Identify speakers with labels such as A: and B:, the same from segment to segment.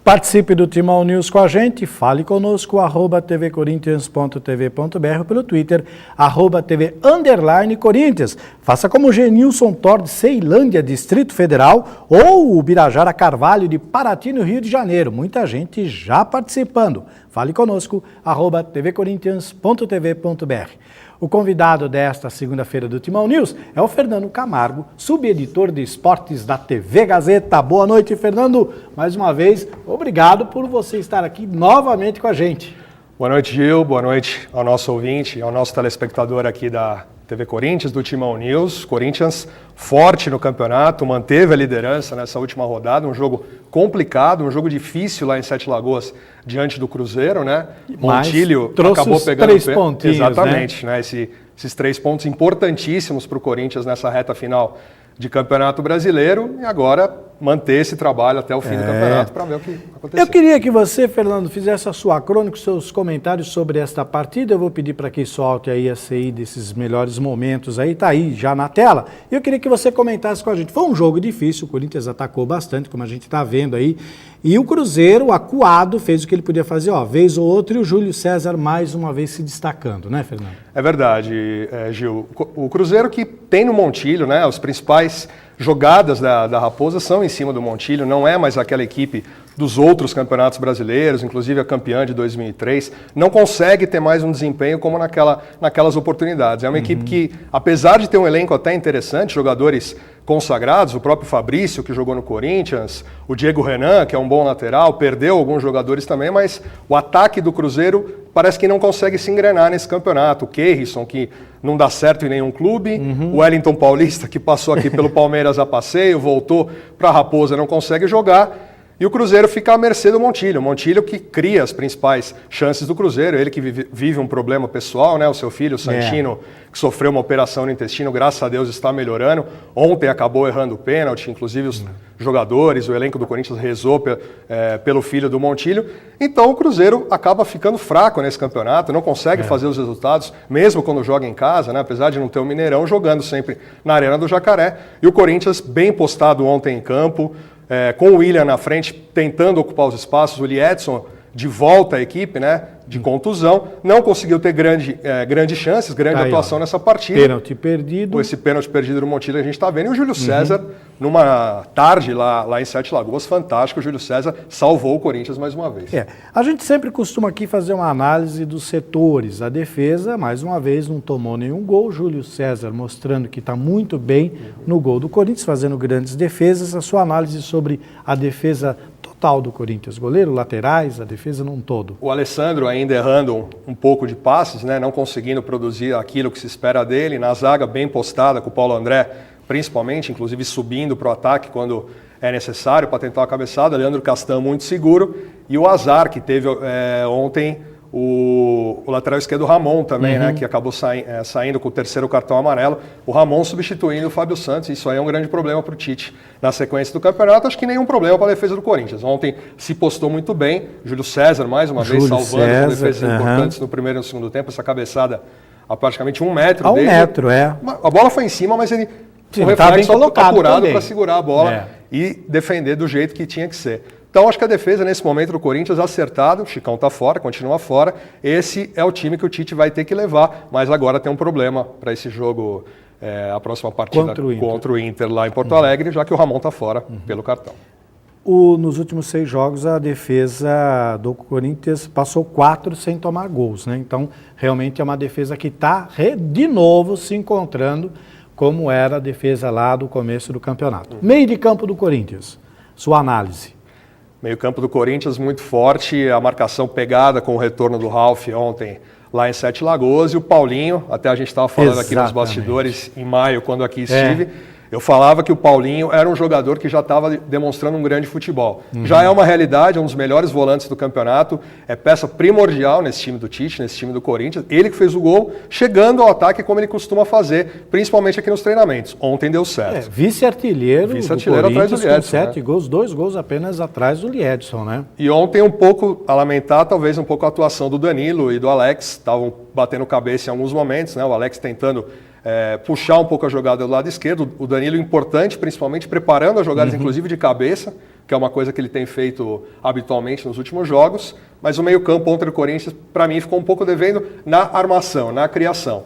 A: Participe do Timão News com a gente, fale conosco, @tvcorinthians.tv.br, pelo Twitter, @TV_Corinthians. Faça como o Genilson Thor de Ceilândia, Distrito Federal, ou o Birajara Carvalho de Paraty, no Rio de Janeiro. Muita gente já participando. Fale conosco, @tvcorinthians.tv.br. O convidado desta segunda-feira do Timão News é o Fernando Camargo, subeditor de esportes da TV Gazeta. Boa noite, Fernando. Mais uma vez, obrigado por você estar aqui novamente com a gente.
B: Boa noite, Gil. Boa noite ao nosso ouvinte, ao nosso telespectador aqui da TV Corinthians, do Timão News. Corinthians forte no campeonato, manteve a liderança nessa última rodada, um jogo complicado, um jogo difícil lá em Sete Lagoas, diante do Cruzeiro, né? Montilho acabou pegando
A: 3 pontinhos,
B: exatamente, né? Esses 3 pontos importantíssimos para o Corinthians nessa reta final de Campeonato Brasileiro, e agora manter esse trabalho até o fim do campeonato para ver o que aconteceu.
A: Eu queria que você, Fernando, fizesse a sua crônica, os seus comentários sobre esta partida. Eu vou pedir para que solte aí a CI desses melhores momentos aí, tá aí já na tela. E eu queria que você comentasse com a gente. Foi um jogo difícil, o Corinthians atacou bastante, como a gente está vendo aí, e o Cruzeiro, acuado, fez o que ele podia fazer, vez ou outra, e o Júlio César mais uma vez se destacando, né, Fernando?
B: É verdade, Gil. O Cruzeiro que tem no Montilho, né, os principais jogadas da Raposa são em cima do Montilho, não é mais aquela equipe dos outros campeonatos brasileiros, inclusive a campeã de 2003, não consegue ter mais um desempenho como naquelas oportunidades. É uma equipe que, apesar de ter um elenco até interessante, jogadores consagrados, o próprio Fabrício, que jogou no Corinthians, o Diego Renan, que é um bom lateral, perdeu alguns jogadores também, mas o ataque do Cruzeiro parece que não consegue se engrenar nesse campeonato. O Keirson, que não dá certo em nenhum clube, o Wellington Paulista, que passou aqui pelo Palmeiras a passeio, voltou para a Raposa, não consegue jogar. E o Cruzeiro fica à mercê do Montilho. O Montilho que cria as principais chances do Cruzeiro, ele que vive um problema pessoal, né? O seu filho, o Santino, que sofreu uma operação no intestino, graças a Deus está melhorando. Ontem acabou errando o pênalti, inclusive os jogadores, o elenco do Corinthians rezou pelo filho do Montilho. Então o Cruzeiro acaba ficando fraco nesse campeonato, não consegue fazer os resultados, mesmo quando joga em casa, né? Apesar de não ter o Mineirão, jogando sempre na Arena do Jacaré. E o Corinthians bem postado ontem em campo, com o William na frente, tentando ocupar os espaços, o Liedson de volta à equipe, né, de contusão, não conseguiu ter grandes chances, grande atuação nessa partida.
A: Pênalti perdido.
B: Esse pênalti perdido no Montilho a gente está vendo, e o Júlio César, numa tarde lá em Sete Lagoas, fantástico, o Júlio César salvou o Corinthians mais uma vez.
A: A gente sempre costuma aqui fazer uma análise dos setores. A defesa, mais uma vez, não tomou nenhum gol. Júlio César mostrando que está muito bem no gol do Corinthians, fazendo grandes defesas. A sua análise sobre a defesa total do Corinthians, goleiro, laterais, a defesa num todo.
B: O Alessandro ainda errando um pouco de passes, né, não conseguindo produzir aquilo que se espera dele. Na zaga bem postada, com o Paulo André principalmente, inclusive subindo para o ataque quando é necessário para tentar a cabeçada. Leandro Castan muito seguro. E o azar que teve ontem o lateral esquerdo Ramon também, né, que acabou saindo com o 3º cartão amarelo. O Ramon substituindo o Fábio Santos. Isso aí é um grande problema para o Tite na sequência do campeonato. Acho que nenhum problema para a defesa do Corinthians. Ontem se postou muito bem. Júlio César, mais uma vez, salvando com defesas importantes no primeiro e no segundo tempo. Essa cabeçada a praticamente 1 metro dele.
A: 1 metro, A
B: bola foi em cima, mas ele
A: estava bem colocado
B: apurado para segurar a bola e defender do jeito que tinha que ser. Então, acho que a defesa, nesse momento, do Corinthians, acertado. O Chicão está fora, continua fora. Esse é o time que o Tite vai ter que levar, mas agora tem um problema para esse jogo, a próxima partida contra o Inter lá em Porto Alegre, já que o Ramon está fora pelo cartão.
A: Nos últimos 6 jogos, a defesa do Corinthians passou 4 sem tomar gols, né? Então, realmente é uma defesa que está, de novo, se encontrando como era a defesa lá do começo do campeonato. Meio de campo do Corinthians, sua análise.
B: Meio campo do Corinthians muito forte, a marcação pegada com o retorno do Ralf ontem lá em Sete Lagoas, e o Paulinho, até a gente estava falando aqui nos bastidores em maio, quando aqui estive, eu falava que o Paulinho era um jogador que já estava demonstrando um grande futebol. Já é uma realidade, é um dos melhores volantes do campeonato, é peça primordial nesse time do Tite, nesse time do Corinthians. Ele que fez o gol, chegando ao ataque como ele costuma fazer, principalmente aqui nos treinamentos. Ontem deu certo.
A: Vice-artilheiro do
B: atrás do
A: Liedson, com 7 gols, 2 gols apenas atrás do Liedson, né?
B: E ontem um pouco a lamentar, talvez um pouco a atuação do Danilo e do Alex, estavam batendo cabeça em alguns momentos, né? O Alex tentando puxar um pouco a jogada do lado esquerdo. O Danilo importante, principalmente preparando as jogadas, inclusive de cabeça, que é uma coisa que ele tem feito habitualmente nos últimos jogos. Mas o meio-campo contra o Corinthians, para mim, ficou um pouco devendo na armação, na criação.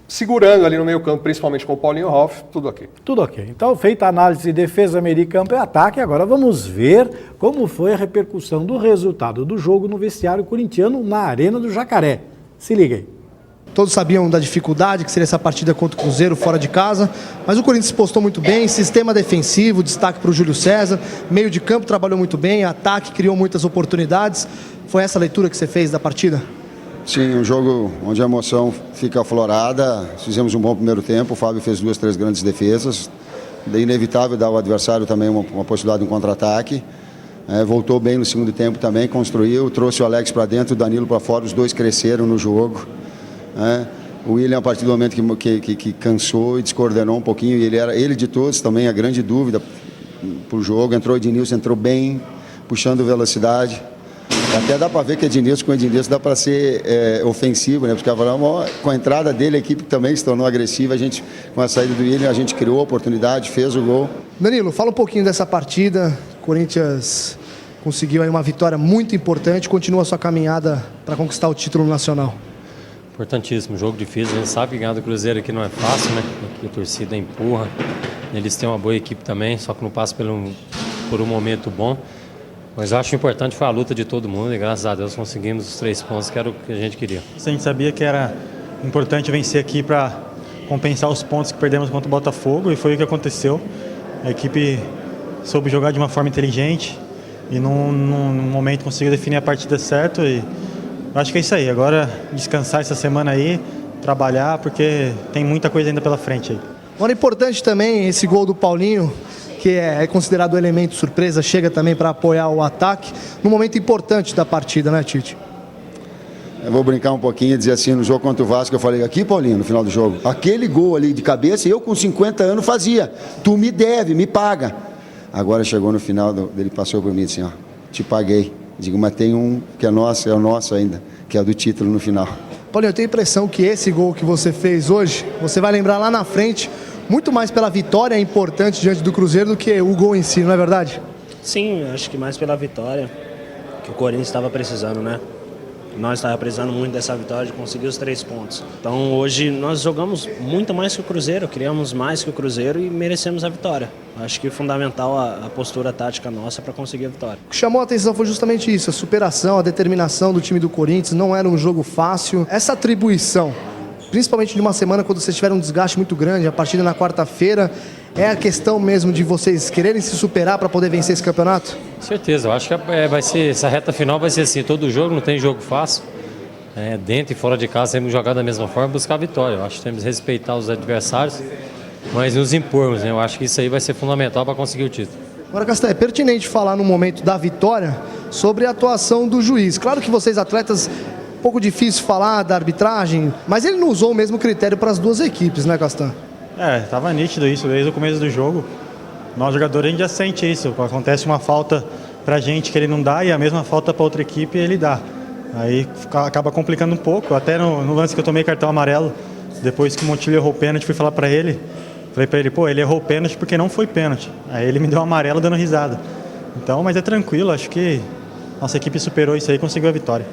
B: Segurando ali no meio-campo, principalmente com o Paulinho Hoff, tudo ok.
A: Tudo ok. Então, feita a análise de defesa, meio campo e ataque, agora vamos ver como foi a repercussão do resultado do jogo no vestiário corintiano na Arena do Jacaré. Se liga aí.
C: Todos sabiam da dificuldade que seria essa partida contra o Cruzeiro fora de casa, mas o Corinthians se postou muito bem, sistema defensivo, destaque para o Júlio César, meio de campo trabalhou muito bem, ataque criou muitas oportunidades. Foi essa a leitura que você fez da partida?
D: Sim, um jogo onde a emoção fica aflorada. Fizemos um bom primeiro tempo, o Fábio fez 2, 3 grandes defesas. É inevitável dar ao adversário também uma possibilidade de um contra-ataque. Voltou bem no segundo tempo também, construiu, trouxe o Alex para dentro, o Danilo para fora, os dois cresceram no jogo. O William, a partir do momento que cansou e descoordenou um pouquinho, ele de todos também, a grande dúvida para o jogo. Entrou o Ednilson, entrou bem, puxando velocidade. Até dá para ver que com o Ednilson dá para ser ofensivo, né? Porque com a entrada dele a equipe também se tornou agressiva. Com a saída do William, a gente criou a oportunidade, fez o gol.
C: Danilo, fala um pouquinho dessa partida. O Corinthians conseguiu aí uma vitória muito importante, continua a sua caminhada para conquistar o título nacional.
E: Importantíssimo, jogo difícil. A gente sabe que ganhar do Cruzeiro aqui não é fácil, né? Aqui a torcida empurra. Eles têm uma boa equipe também, só que não passa por um momento bom. Mas eu acho importante foi a luta de todo mundo e graças a Deus conseguimos os 3 pontos que era o que a gente queria.
F: A gente sabia que era importante vencer aqui para compensar os pontos que perdemos contra o Botafogo e foi o que aconteceu. A equipe soube jogar de uma forma inteligente e num momento conseguiu definir a partida certo e eu acho que é isso aí. Agora descansar essa semana aí, trabalhar porque tem muita coisa ainda pela frente aí.
C: Agora, importante também esse gol do Paulinho, que é considerado um elemento surpresa, chega também para apoiar o ataque, num momento importante da partida, né, Tite?
D: Eu vou brincar um pouquinho e dizer assim, no jogo contra o Vasco, eu falei, aqui, Paulinho, no final do jogo, aquele gol ali de cabeça, eu com 50 anos fazia, tu me deve, me paga. Agora chegou no final, ele passou por mim assim, ó, te paguei. Digo, mas tem um que é o nosso ainda, que é o do título no final.
C: Paulinho, eu tenho a impressão que esse gol que você fez hoje, você vai lembrar lá na frente, muito mais pela vitória importante diante do Cruzeiro do que o gol em si, não é verdade?
G: Sim, acho que mais pela vitória que o Corinthians estava precisando, né? Nós estávamos precisando muito dessa vitória de conseguir os 3 pontos. Então hoje nós jogamos muito mais que o Cruzeiro, criamos mais que o Cruzeiro e merecemos a vitória. Acho que é fundamental a postura tática nossa para conseguir a vitória.
C: O que chamou a atenção foi justamente isso, a superação, a determinação do time do Corinthians, não era um jogo fácil. Essa atribuição, principalmente de uma semana quando vocês tiveram um desgaste muito grande, a partida na quarta-feira, é a questão mesmo de vocês quererem se superar para poder vencer esse campeonato?
E: Com certeza, eu acho que vai ser, essa reta final vai ser assim, todo jogo, não tem jogo fácil. Dentro e fora de casa temos que jogar da mesma forma e buscar a vitória. Eu acho que temos que respeitar os adversários, mas nos impormos, né? Eu acho que isso aí vai ser fundamental para conseguir o título.
C: Agora, Castan, é pertinente falar no momento da vitória sobre a atuação do juiz. Claro que vocês atletas, um pouco difícil falar da arbitragem, mas ele não usou o mesmo critério para as duas equipes, né, Castan?
F: Tava nítido isso desde o começo do jogo. Nós jogadores a gente já sente isso. Acontece uma falta pra gente que ele não dá e a mesma falta pra outra equipe ele dá. Aí acaba complicando um pouco. Até no lance que eu tomei cartão amarelo, depois que o Montilho errou o pênalti, fui falar pra ele. Falei pra ele, ele errou o pênalti porque não foi pênalti. Aí ele me deu um amarelo dando risada. Então, mas é tranquilo, acho que nossa equipe superou isso aí e conseguiu a vitória.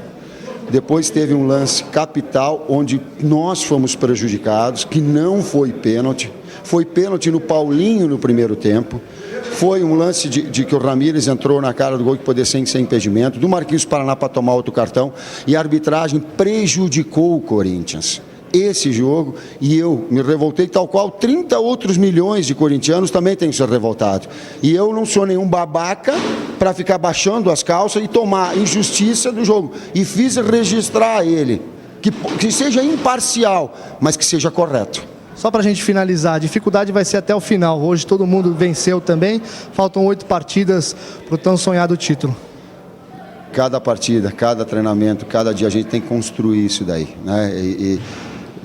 D: Depois teve um lance capital onde nós fomos prejudicados, que não foi pênalti. Foi pênalti no Paulinho no primeiro tempo. Foi um lance de que o Ramírez entrou na cara do gol que poderia ser sem impedimento. Do Marquinhos Paraná para tomar outro cartão. E a arbitragem prejudicou o Corinthians. Esse jogo, e eu me revoltei, tal qual 30 outros milhões de corintianos também têm que ser revoltados. E eu não sou nenhum babaca para ficar baixando as calças e tomar injustiça do jogo. E fiz registrar ele, que seja imparcial, mas que seja correto.
C: Só para a gente finalizar, a dificuldade vai ser até o final. Hoje todo mundo venceu também, faltam 8 partidas para o tão sonhado título.
D: Cada partida, cada treinamento, cada dia a gente tem que construir isso daí, né?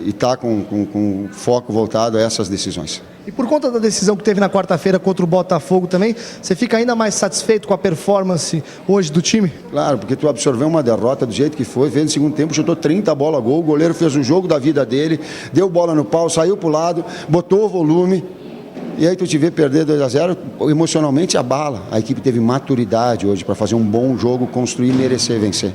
D: E tá com foco voltado a essas decisões.
C: E por conta da decisão que teve na quarta-feira contra o Botafogo também, você fica ainda mais satisfeito com a performance hoje do time?
D: Claro, porque tu absorveu uma derrota do jeito que foi, fez no segundo tempo, chutou 30 bola a gol, o goleiro fez o jogo da vida dele, deu bola no pau, saiu pro lado, botou o volume, e aí tu te vê perder 2-0, emocionalmente abala. A equipe teve maturidade hoje para fazer um bom jogo, construir e merecer vencer.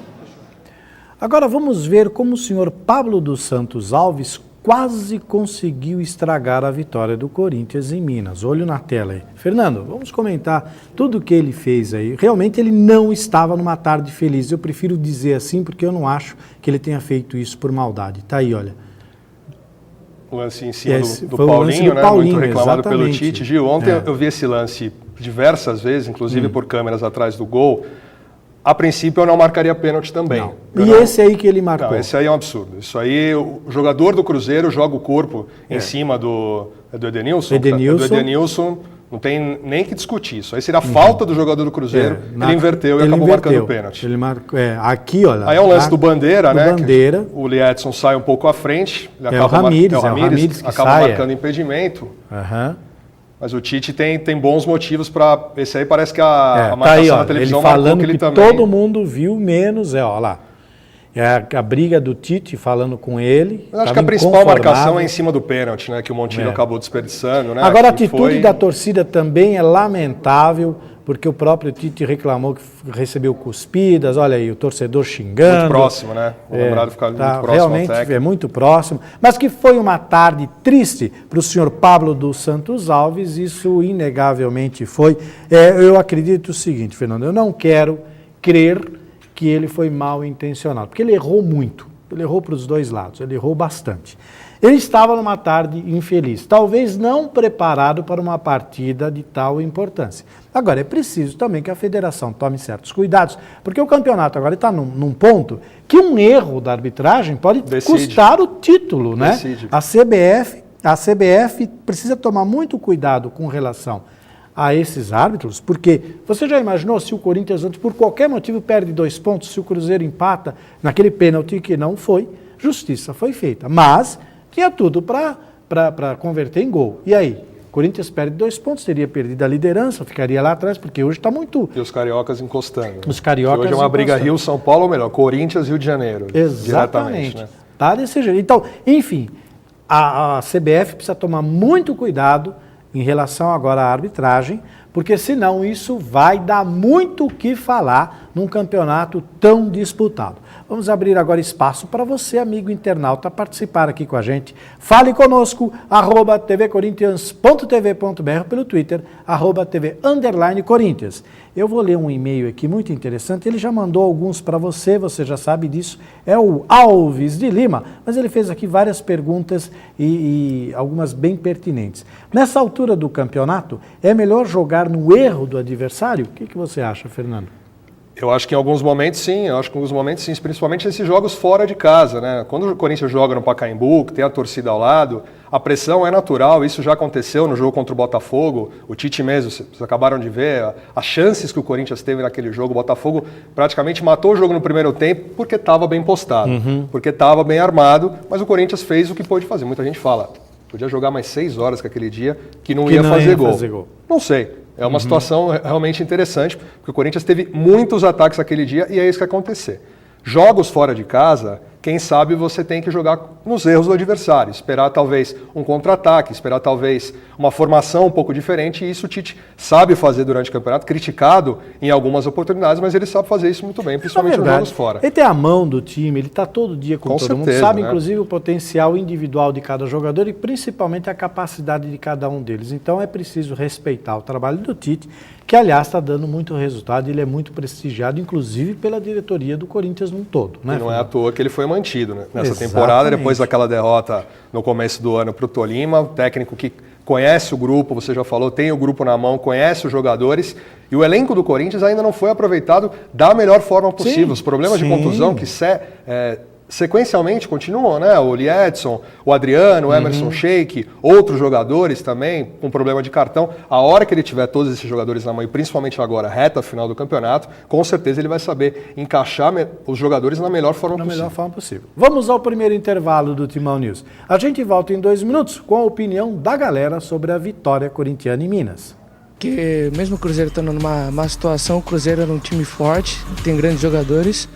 A: Agora vamos ver como o senhor Pablo dos Santos Alves quase conseguiu estragar a vitória do Corinthians em Minas. Olho na tela aí. Fernando, vamos comentar tudo o que ele fez aí. Realmente ele não estava numa tarde feliz. Eu prefiro dizer assim porque eu não acho que ele tenha feito isso por maldade. Tá aí, olha.
B: O lance em cima do
A: foi o lance
B: Paulinho,
A: do
B: né?
A: Paulinho,
B: Muito reclamado
A: exatamente.
B: pelo Tite. Gil, ontem eu vi esse lance diversas vezes, inclusive por câmeras atrás do gol. A princípio eu não marcaria pênalti também.
A: E esse aí que ele marcou?
B: Não, esse aí é um absurdo. Isso aí, o jogador do Cruzeiro joga o corpo em cima do Edenilson.
A: Edenilson.
B: Do Edenilson, não tem nem que discutir. Isso aí seria a falta do jogador do Cruzeiro. Ele inverteu e
A: ele
B: acabou
A: inverteu.
B: marcando o pênalti.
A: Ele marcou, aqui, olha.
B: Aí é um lance do Bandeira, né?
A: Bandeira.
B: O Liedson sai um pouco à frente. Ele
A: É o Ramírez que
B: acaba
A: sai,
B: marcando impedimento.
A: Aham.
B: Mas o Tite tem bons motivos para... Esse aí parece que a
A: Tá
B: marcação
A: aí, ó,
B: na televisão
A: ele falando
B: que ele
A: que
B: também...
A: todo mundo viu, menos, ó lá. É a briga do Tite falando com ele.
B: Eu acho que a principal marcação é em cima do pênalti, né? Que o Montilho acabou desperdiçando, né?
A: Agora a atitude da torcida também é lamentável, porque o próprio Tite reclamou que recebeu cuspidas, olha aí, o torcedor xingando.
B: Muito próximo, né? O lembrado fica muito próximo
A: realmente
B: ao técnico.
A: É muito próximo, mas que foi uma tarde triste para o senhor Pablo dos Santos Alves, isso inegavelmente foi. Eu acredito o seguinte, Fernando, eu não quero crer que ele foi mal intencionado, porque ele errou muito, ele errou para os dois lados, ele errou bastante. Ele estava numa tarde infeliz, talvez não preparado para uma partida de tal importância. Agora, é preciso também que a federação tome certos cuidados, porque o campeonato agora está num ponto que um erro da arbitragem pode custar o título, né? A CBF precisa tomar muito cuidado com relação a esses árbitros, porque você já imaginou se o Corinthians, por qualquer motivo, perde 2 pontos, se o Cruzeiro empata naquele pênalti que não foi, justiça foi feita, mas tinha tudo para converter em gol. E aí? O Corinthians perde 2 pontos, teria perdido a liderança, ficaria lá atrás, porque hoje está muito...
B: E os cariocas encostando. Né?
A: Os cariocas
B: hoje é uma briga Rio-São Paulo, ou melhor, Corinthians e Rio de Janeiro.
A: Exatamente.
B: Né?
A: Tá desse jeito. Então, enfim, a CBF precisa tomar muito cuidado em relação agora à arbitragem, porque senão isso vai dar muito o que falar num campeonato tão disputado. Vamos abrir agora espaço para você, amigo internauta, participar aqui com a gente. Fale conosco, @tvcorinthians.tv.br, pelo Twitter, @tv_Corinthians. Eu vou ler um e-mail aqui muito interessante, ele já mandou alguns para você já sabe disso, é o Alves de Lima, mas ele fez aqui várias perguntas e algumas bem pertinentes. Nessa altura do campeonato, é melhor jogar no erro do adversário? O que você acha, Fernando?
B: Eu acho que em alguns momentos sim, principalmente nesses jogos fora de casa, né? Quando o Corinthians joga no Pacaembu, que tem a torcida ao lado, a pressão é natural, isso já aconteceu no jogo contra o Botafogo, o Tite mesmo, vocês acabaram de ver, as chances que o Corinthians teve naquele jogo, o Botafogo praticamente matou o jogo no primeiro tempo porque estava bem postado, porque estava bem armado, mas o Corinthians fez o que pôde fazer. Muita gente fala, podia jogar mais 6 horas que aquele dia, que não ia fazer gol. Não sei. É uma situação realmente interessante, porque o Corinthians teve muitos ataques aquele dia e é isso que vai acontecer. Jogos fora de casa, quem sabe você tem que jogar nos erros do adversário, esperar talvez um contra-ataque, esperar talvez uma formação um pouco diferente, e isso o Tite sabe fazer durante o campeonato, criticado em algumas oportunidades, mas ele sabe fazer isso muito bem, principalmente nos jogos fora.
A: Ele tem a mão do time, ele está todo dia com todo mundo, sabe, né? Inclusive o potencial individual de cada jogador e principalmente a capacidade de cada um deles. Então é preciso respeitar o trabalho do Tite, que aliás está dando muito resultado, ele é muito prestigiado, inclusive pela diretoria do Corinthians num todo. Né,
B: e não é à toa que ele foi mantido, né? Nessa
A: Exatamente.
B: temporada, depois daquela derrota no começo do ano para o Tolima, um técnico que conhece o grupo, você já falou, tem o grupo na mão, conhece os jogadores, e o elenco do Corinthians ainda não foi aproveitado da melhor forma possível. Os problemas de contusão que sequencialmente continuam, né? O Liedson, o Adriano, o Emerson Sheik, outros jogadores também com problema de cartão. A hora que ele tiver todos esses jogadores na mão, e principalmente agora, reta final do campeonato, com certeza ele vai saber encaixar os jogadores na melhor forma possível.
A: Na melhor forma possível. Vamos ao primeiro intervalo do Timão News. A gente volta em 2 minutos com a opinião da galera sobre a vitória corintiana em Minas.
H: Que mesmo o Cruzeiro estando numa má situação, o Cruzeiro era um time forte, tem grandes jogadores.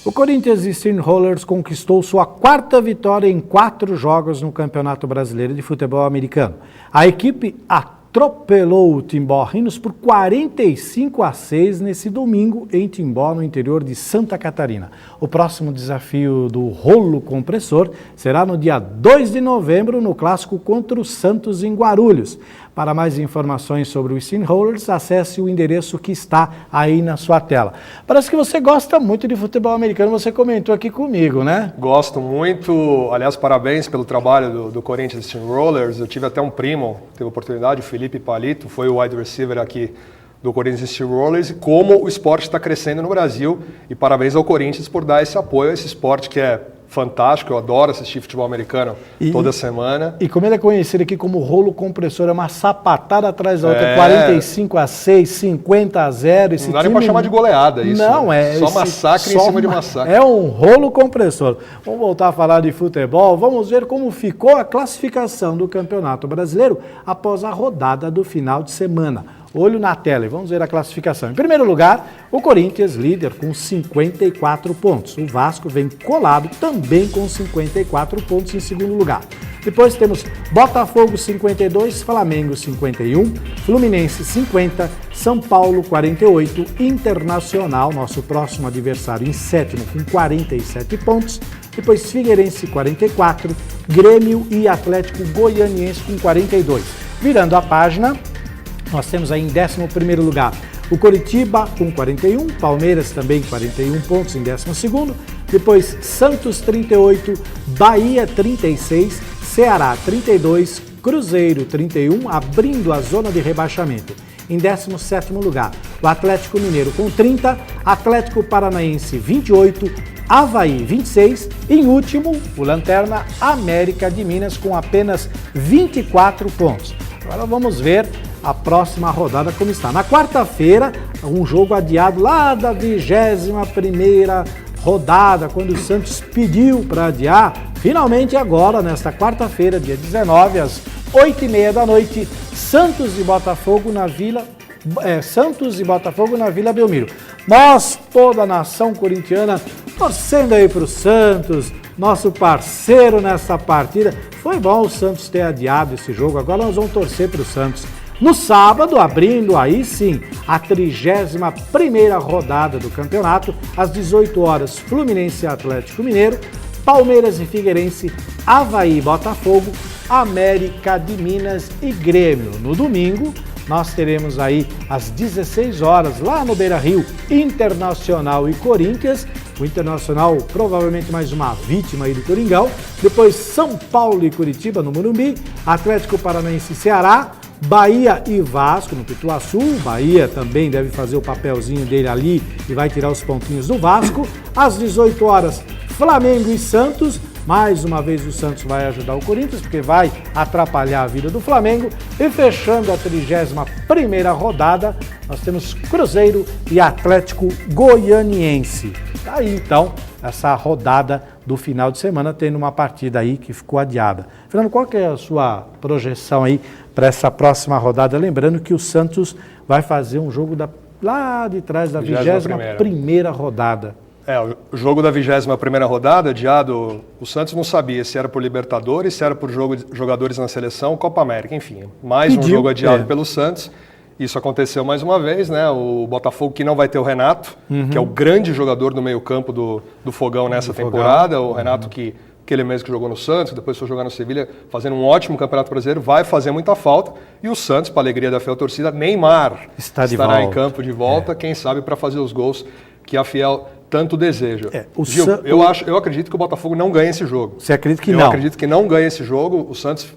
A: O Corinthians Steamrollers conquistou sua 4ª vitória em 4 jogos no Campeonato Brasileiro de Futebol Americano. A equipe atropelou o Timbó Rhinos por 45-6 nesse domingo em Timbó, no interior de Santa Catarina. O próximo desafio do rolo compressor será no dia 2 de novembro, no clássico contra o Santos em Guarulhos. Para mais informações sobre o Steamrollers, acesse o endereço que está aí na sua tela. Parece que você gosta muito de futebol americano, você comentou aqui comigo, né?
B: Gosto muito. Aliás, parabéns pelo trabalho do Corinthians Steamrollers. Eu tive até um primo, teve a oportunidade, o Felipe Palito, foi o wide receiver aqui do Corinthians Steamrollers, e como o esporte está crescendo no Brasil. E parabéns ao Corinthians por dar esse apoio a esse esporte que é fantástico. Eu adoro assistir futebol americano toda semana.
A: E como ele é conhecido aqui como rolo compressor, é uma sapatada atrás da outra, 45-6, 50-0. Esse
B: não dá nem para chamar de goleada isso.
A: Não,
B: né? Só massacre em cima de massacre.
A: É um rolo compressor. Vamos voltar a falar de futebol. Vamos ver como ficou a classificação do Campeonato Brasileiro após a rodada do final de semana. Olho na tela e vamos ver a classificação. Em primeiro lugar, o Corinthians, líder com 54 pontos. O Vasco vem colado também com 54 pontos em segundo lugar. Depois temos Botafogo 52, Flamengo 51, Fluminense 50, São Paulo 48, Internacional, nosso próximo adversário, em sétimo com 47 pontos. Depois Figueirense 44, Grêmio e Atlético Goianiense com 42. Virando a página, nós temos aí em 11º lugar o Coritiba com 41, Palmeiras também 41 pontos em 12º, depois Santos 38, Bahia 36, Ceará 32, Cruzeiro 31, abrindo a zona de rebaixamento. Em 17º lugar, o Atlético Mineiro com 30, Atlético Paranaense 28, Avaí 26 e em último, o Lanterna América de Minas com apenas 24 pontos. Agora vamos ver a próxima rodada como está. Na quarta-feira, um jogo adiado lá da 21ª rodada, quando o Santos pediu para adiar. Finalmente agora, nesta quarta-feira, dia 19, às 8h30 da noite, Santos e Botafogo na Vila Belmiro. Nós, toda a nação corintiana, torcendo aí para o Santos, nosso parceiro nessa partida. Foi bom o Santos ter adiado esse jogo, agora nós vamos torcer para o Santos. No sábado, abrindo aí sim a 31ª rodada do campeonato, às 18 horas, Fluminense e Atlético Mineiro, Palmeiras e Figueirense, Avaí e Botafogo, América de Minas e Grêmio. No domingo, nós teremos aí às 16 horas, lá no Beira-Rio, Internacional e Corinthians. O Internacional provavelmente mais uma vítima aí do Coringão. Depois São Paulo e Curitiba no Morumbi, Atlético Paranaense e Ceará, Bahia e Vasco no Pituaçu. Bahia também deve fazer o papelzinho dele ali e vai tirar os pontinhos do Vasco. Às 18 horas, Flamengo e Santos. Mais uma vez o Santos vai ajudar o Corinthians, porque vai atrapalhar a vida do Flamengo. E fechando a 31ª rodada, nós temos Cruzeiro e Atlético Goianiense. Tá aí então essa rodada do final de semana, tendo uma partida aí que ficou adiada. Fernando, qual que é a sua projeção aí para essa próxima rodada? Lembrando que o Santos vai fazer um jogo lá de trás da 21ª rodada.
B: O jogo da 21ª rodada, adiado, o Santos não sabia se era por Libertadores, se era por jogadores na seleção, Copa América, enfim. Mais um jogo adiado pelo Santos. Isso aconteceu mais uma vez, né? O Botafogo que não vai ter o Renato, que é o grande jogador do meio-campo do Fogão nessa temporada. O Renato que ele mesmo que jogou no Santos, depois foi jogar no Sevilha, fazendo um ótimo Campeonato Brasileiro, vai fazer muita falta. E o Santos, para a alegria da fiel torcida, Neymar estará em campo de volta, quem sabe para fazer os gols que a fiel tanto deseja. Gil, eu acredito que o Botafogo não ganha esse jogo.
A: Você acredita que não?
B: Eu acredito que não ganha esse jogo. O Santos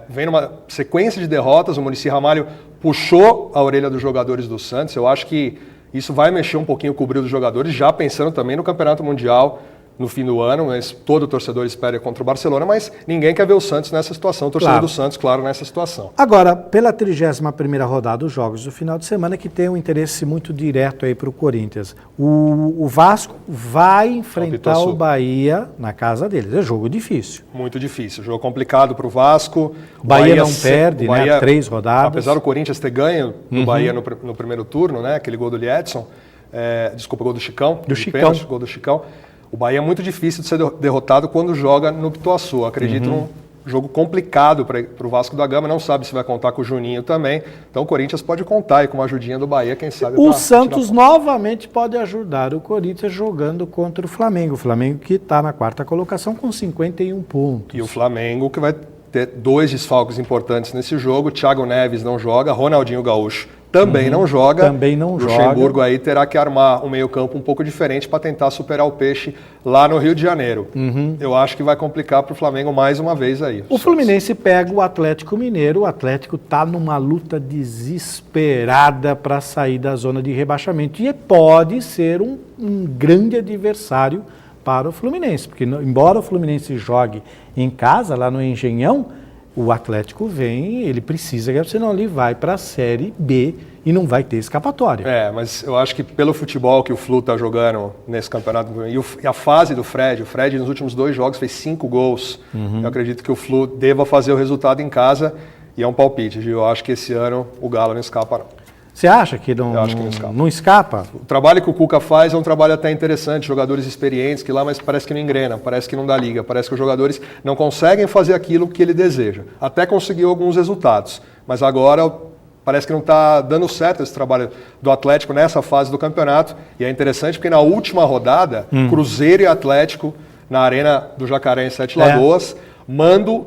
B: vem numa sequência de derrotas. O Muricy Ramalho puxou a orelha dos jogadores do Santos. Eu acho que isso vai mexer um pouquinho com o brilho dos jogadores, já pensando também no Campeonato Mundial no fim do ano, mas todo torcedor espera contra o Barcelona, mas ninguém quer ver o Santos nessa situação, o torcedor do Santos, claro, nessa situação.
A: Agora, pela 31ª rodada, os jogos do final de semana, que tem um interesse muito direto aí para o Corinthians. O Vasco vai enfrentar o Bahia na casa deles, é jogo difícil.
B: Muito difícil, jogo complicado para o Vasco.
A: O Bahia não perde, né, 3 rodadas.
B: Apesar do Corinthians ter ganho do Bahia no primeiro turno, né, aquele gol do Liedson, gol do Chicão. Pênalti, gol do Chicão. O Bahia é muito difícil de ser derrotado quando joga no Pituaçu. Acredito num jogo complicado para o Vasco da Gama. Não sabe se vai contar com o Juninho também. Então o Corinthians pode contar aí com uma ajudinha do Bahia, quem sabe.
A: O Santos novamente pode ajudar o Corinthians jogando contra o Flamengo. O Flamengo que está na 4ª colocação com 51 pontos.
B: E o Flamengo que vai ter 2 desfalques importantes nesse jogo. Thiago Neves não joga, Ronaldinho Gaúcho também não joga.
A: Também não joga.
B: O Luxemburgo aí terá que armar um meio-campo um pouco diferente para tentar superar o Peixe lá no Rio de Janeiro. Eu acho que vai complicar para o Flamengo mais uma vez aí.
A: O Fluminense pega o Atlético Mineiro. O Atlético está numa luta desesperada para sair da zona de rebaixamento. E pode ser um grande adversário para o Fluminense. Porque embora o Fluminense jogue em casa, lá no Engenhão, o Atlético vem, ele precisa, senão ele vai para a Série B e não vai ter escapatória.
B: Mas eu acho que pelo futebol que o Flu está jogando nesse campeonato, e a fase do Fred, o Fred nos últimos 2 jogos fez 5 gols, eu acredito que o Flu deva fazer o resultado em casa, e é um palpite, Gil. Eu acho que esse ano o Galo não escapa, não.
A: Você acha que não escapa?
B: O trabalho que o Cuca faz é um trabalho até interessante, jogadores experientes que lá, mas parece que não engrena, parece que não dá liga, parece que os jogadores não conseguem fazer aquilo que ele deseja. Até conseguiu alguns resultados, mas agora parece que não está dando certo esse trabalho do Atlético nessa fase do campeonato. E é interessante porque na última rodada, Cruzeiro e Atlético, na Arena do Jacaré em 7 Lagoas, mando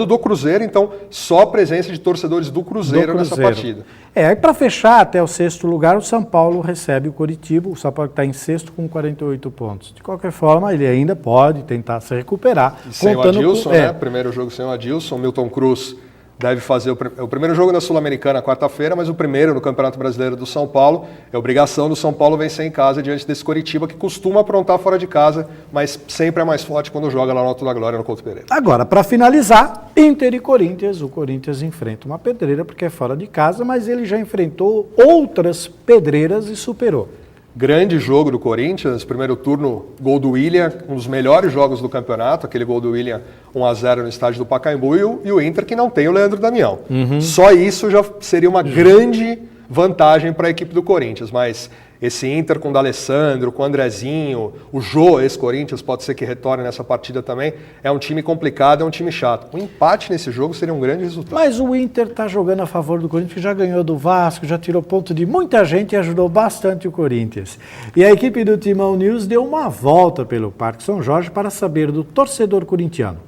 B: do Cruzeiro, então só a presença de torcedores do Cruzeiro nessa partida.
A: E para fechar até o 6º lugar, o São Paulo recebe o Coritiba. O São Paulo está em 6º com 48 pontos. De qualquer forma, ele ainda pode tentar se recuperar.
B: E sem o Adilson, né? Primeiro jogo sem o Adilson, Milton Cruz deve fazer o primeiro jogo na Sul-Americana quarta-feira, mas o primeiro no Campeonato Brasileiro do São Paulo. É obrigação do São Paulo vencer em casa diante desse Coritiba, que costuma aprontar fora de casa, mas sempre é mais forte quando joga lá no Alto da Glória, no Couto Pereira.
A: Agora, para finalizar, Inter e Corinthians. O Corinthians enfrenta uma pedreira porque é fora de casa, mas ele já enfrentou outras pedreiras e superou.
B: Grande jogo do Corinthians, primeiro turno, gol do William, um dos melhores jogos do campeonato, aquele gol do William 1-0 no estádio do Pacaembu, e o Inter que não tem o Leandro Damião. Só isso já seria uma grande vantagem para a equipe do Corinthians, mas esse Inter com o D'Alessandro, com o Andrezinho, o Jô, esse Corinthians, pode ser que retorne nessa partida também, é um time complicado, é um time chato. Um empate nesse jogo seria um grande resultado.
A: Mas o Inter está jogando a favor do Corinthians, que já ganhou do Vasco, já tirou ponto de muita gente e ajudou bastante o Corinthians. E a equipe do Timão News deu uma volta pelo Parque São Jorge para saber do torcedor corintiano.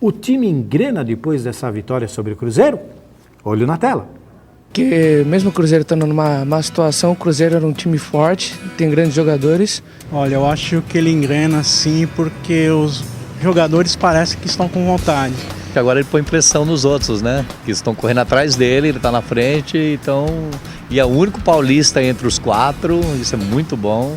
A: O time engrena depois dessa vitória sobre o Cruzeiro? Olho na tela.
H: Que mesmo o Cruzeiro estando numa má situação, o Cruzeiro era um time forte, tem grandes jogadores.
I: Olha, eu acho que ele engrena sim, porque os jogadores parecem que estão com vontade.
J: Agora ele põe pressão nos outros, né? Que estão correndo atrás dele, ele está na frente, então... E é o único paulista entre os 4, isso é muito bom.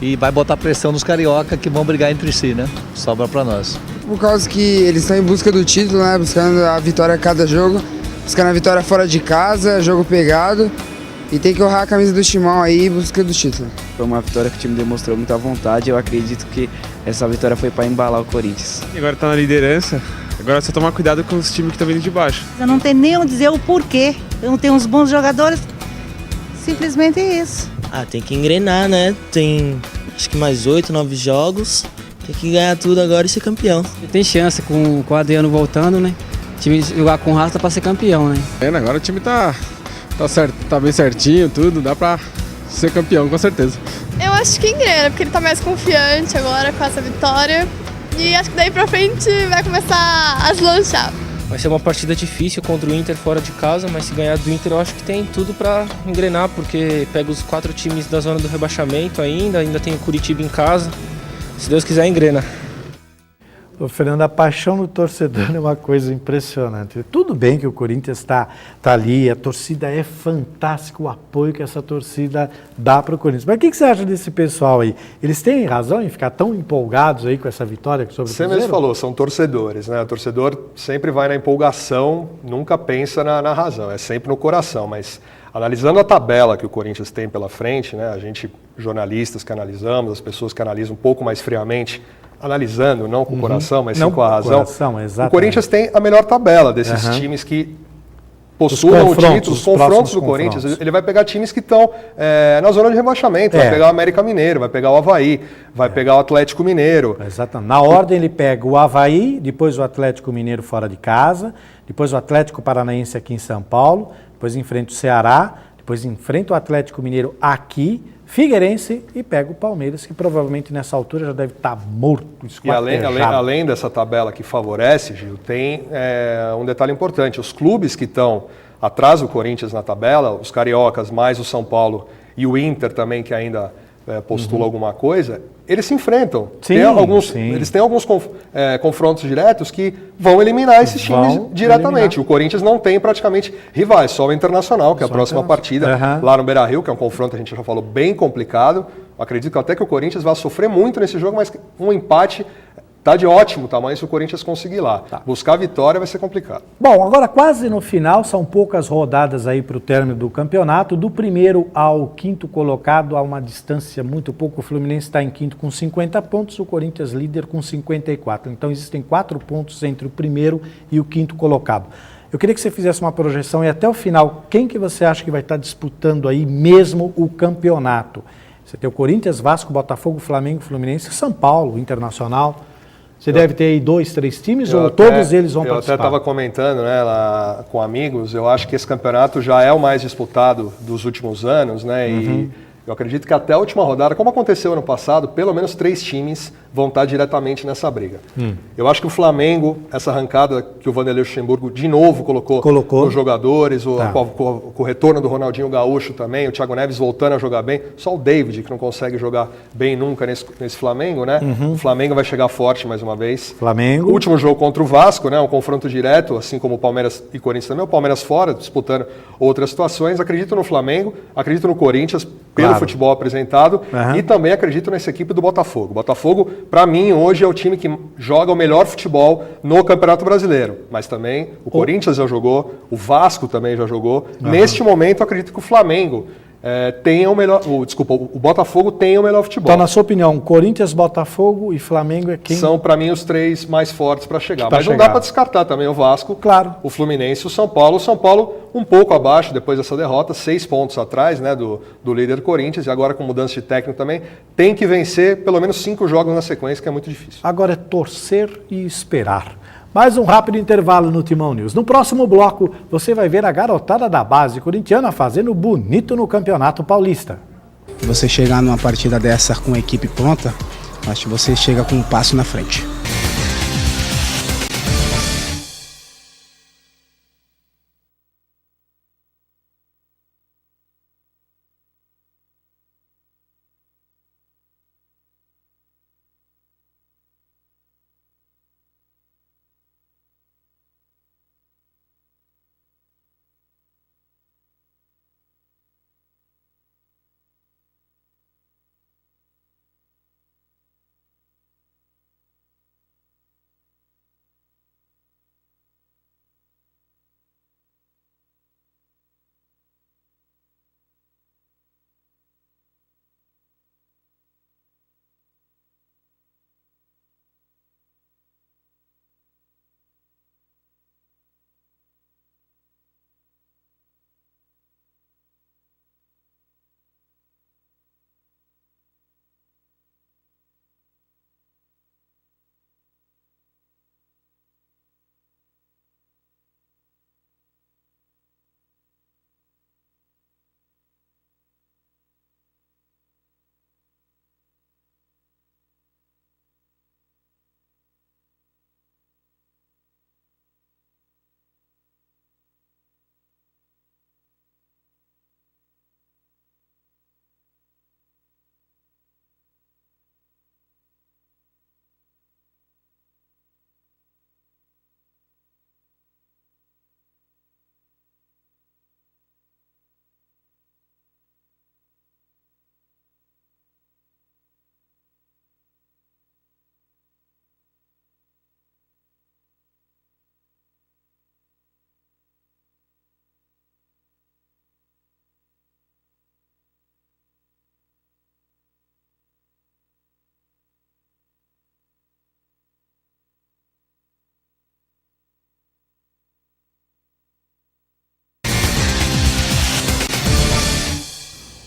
J: E vai botar pressão nos carioca que vão brigar entre si, né? Sobra para nós.
K: Por causa que eles estão em busca do título, né? Buscando a vitória a cada jogo. Buscando a vitória fora de casa, jogo pegado. E tem que honrar a camisa do Timão aí em busca do título.
L: Foi uma vitória que o time demonstrou muita vontade. Eu acredito que essa vitória foi para embalar o Corinthians.
M: E agora está na liderança. Agora é só tomar cuidado com os times que estão vindo de baixo.
N: Eu não tenho nem onde dizer o porquê. Eu não tenho uns bons jogadores. Simplesmente isso.
O: Tem que engrenar, né? Tem acho que mais 8, 9 jogos. Tem que ganhar tudo agora e ser campeão.
P: Tem chance com o Adriano voltando, né? O time jogar com raça para ser campeão, né?
M: Agora o time tá certo, tá bem certinho, tudo, dá pra ser campeão, com certeza.
Q: Eu acho que engrena, porque ele tá mais confiante agora com essa vitória. E acho que daí pra frente vai começar a deslanchar.
R: Vai ser uma partida difícil contra o Inter fora de casa, mas se ganhar do Inter eu acho que tem tudo pra engrenar, porque pega os 4 times da zona do rebaixamento ainda tem o Curitiba em casa. Se Deus quiser, engrena.
A: Ô, Fernando, a paixão do torcedor é uma coisa impressionante. Tudo bem que o Corinthians está ali, a torcida é fantástica, o apoio que essa torcida dá para o Corinthians. Mas o que você acha desse pessoal aí? Eles têm razão em ficar tão empolgados aí com essa vitória sobre o Cruzeiro?
B: Você mesmo falou, são torcedores, né? O torcedor sempre vai na empolgação, nunca pensa na razão, é sempre no coração. Mas analisando a tabela que o Corinthians tem pela frente, né? A gente, jornalistas que analisamos, as pessoas que analisam um pouco mais friamente, analisando, não com o coração, mas sim com a razão. O Corinthians tem a melhor tabela desses times que possuam o título, os confrontos do Corinthians. Ele vai pegar times que estão na zona de rebaixamento, vai pegar o América Mineiro, vai pegar o Avaí, vai pegar o Atlético Mineiro.
A: Exatamente. Na ordem ele pega o Avaí, depois o Atlético Mineiro fora de casa, depois o Atlético Paranaense aqui em São Paulo, depois enfrenta o Ceará, depois enfrenta o Atlético Mineiro aqui, Figueirense e pega o Palmeiras, que provavelmente nessa altura já deve estar morto, esquartejado.
B: E além dessa tabela que favorece, Gil, tem um detalhe importante. Os clubes que estão atrás do Corinthians na tabela, os cariocas mais o São Paulo e o Inter também, que ainda postula alguma coisa, eles se enfrentam. Eles têm alguns confrontos diretos que vão eliminar esses times diretamente. O Corinthians não tem praticamente rivais, só o Internacional, que é a próxima partida, lá no Beira-Rio, que é um confronto, a gente já falou, bem complicado. Eu acredito até que o Corinthians vai sofrer muito nesse jogo, mas um empate está de ótimo tamanho se o Corinthians conseguir lá. Buscar a vitória vai ser complicado.
A: Bom, agora quase no final, são poucas rodadas aí para o término do campeonato. Do primeiro ao quinto colocado, há uma distância muito pouco. O Fluminense está em quinto com 50 pontos, o Corinthians líder com 54. Então existem 4 pontos entre o primeiro e o quinto colocado. Eu queria que você fizesse uma projeção e até o final, quem que você acha que vai estar disputando aí mesmo o campeonato? Você tem o Corinthians, Vasco, Botafogo, Flamengo, Fluminense, São Paulo, Internacional. Você deve ter aí 2, 3 times ou todos eles vão participar?
B: Eu até estava comentando lá com amigos, eu acho que esse campeonato já é o mais disputado dos últimos anos, né? E eu acredito que até a última rodada, como aconteceu ano passado, pelo menos 3 times vão estar diretamente nessa briga. Eu acho que o Flamengo, essa arrancada que o Vanderlei Luxemburgo de novo colocou os jogadores, com o retorno do Ronaldinho Gaúcho também, o Thiago Neves voltando a jogar bem, só o David que não consegue jogar bem nunca nesse Flamengo, né? O Flamengo vai chegar forte mais uma vez.
A: Flamengo.
B: Último jogo contra o Vasco, né? Um confronto direto, assim como o Palmeiras e Corinthians também. O Palmeiras fora, disputando outras situações. Acredito no Flamengo, acredito no Corinthians, pelo futebol apresentado, e também acredito nessa equipe do Botafogo. Botafogo, para mim, hoje é o time que joga o melhor futebol no Campeonato Brasileiro. Mas também o Corinthians já jogou, o Vasco também já jogou. Neste momento, acredito que o Flamengo o Botafogo tem o melhor futebol.
A: Então, na sua opinião, Corinthians, Botafogo e Flamengo é quem?
B: São, para mim, os 3 mais fortes para chegar. Mas não dá para descartar também o Vasco, claro, o Fluminense e o São Paulo. O São Paulo um pouco abaixo depois dessa derrota, 6 pontos atrás, né, do líder Corinthians, e agora com mudança de técnico também. Tem que vencer pelo menos 5 jogos na sequência, que é muito difícil.
A: Agora é torcer e esperar. Mais um rápido intervalo no Timão News. No próximo bloco, você vai ver a garotada da base corintiana fazendo bonito no Campeonato Paulista.
I: Você chegar numa partida dessa com a equipe pronta, acho que você chega com um passo na frente.